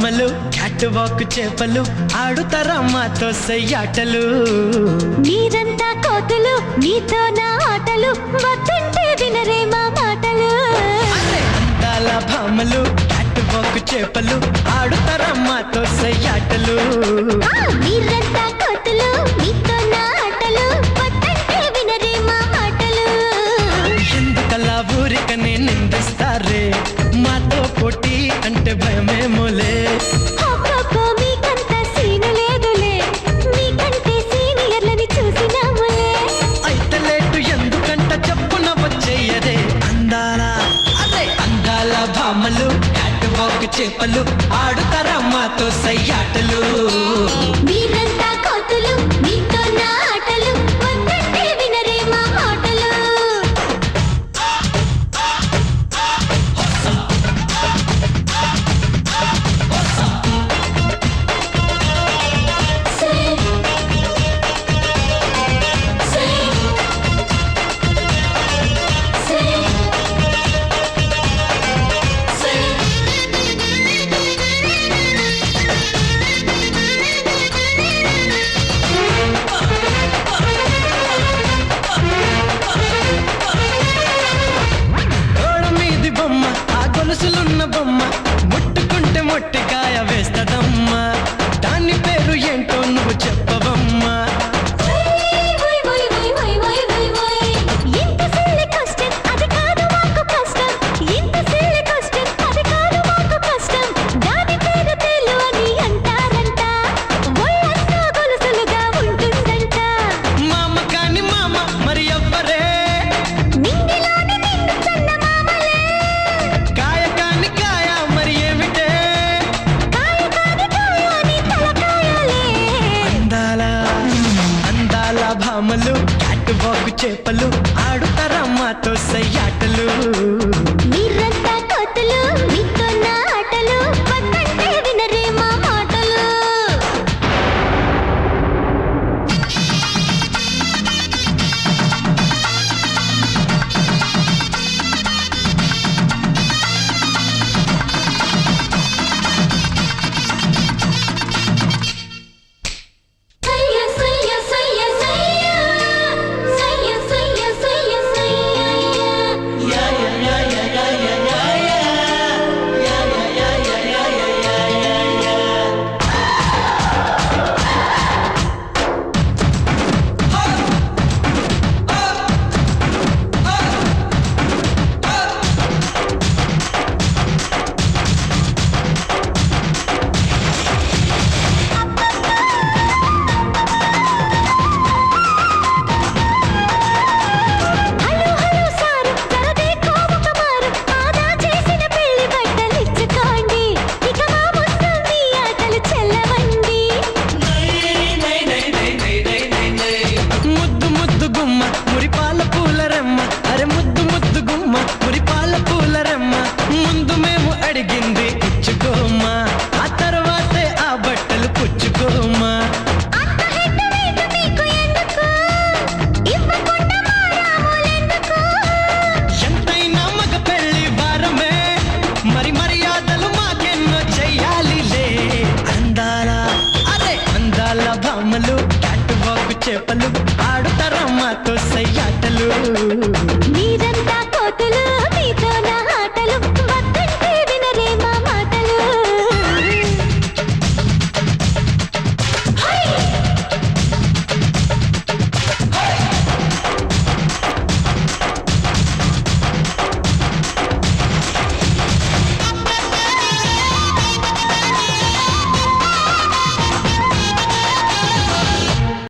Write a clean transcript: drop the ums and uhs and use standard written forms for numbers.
భామలు cat walk చేపలు ఆడుతారా మాతో సయ్యాటలు. మీరంతా కోతులు మీతో నా ఆటలు వద్దంటే వినరే మా మాటలు. అందాల భామలు క్యాట్ వాక్ చేపలు ఆడుతారా మాతో సయ్యాటలు. మీరంతా కోతులు మీతో నా ఆటలు వద్దంటే వినరే మా మాటలు. ఎందుకలా ఊరికనే నిందిస్తారే మాతో పోటీ అంటే భయమేమోలే. మీకంత సీను లేదులే మీకంటే సీనియర్లని చూసినాములే. అయితే లేటు ఎందుకంట చెప్పున వచ్చేయరే. అందాల భామలు క్యాట్ వాక్ చేపలు ఆడుతారా మాతో సయ్యాటలు. మీరంతా కోతులు మీతో నా ఆటలు వద్దంటే వినరే మా మాటలు. బొమ్మ ఆ గొలుసులున్న బొమ్మ ముట్టుకుంటే మొట్టికాయ వేస్తదమ్మా. దాని పేరు ఏంటో నువ్వు చెప్పవమ్మా. మామ కాని మామ మరి ఎవ్వరే. కాయ కాని కాయ మరి ఏమిటే. అందాల భామలు క్యాట్ వాక్ చేపలు ఆడుతారా మాతో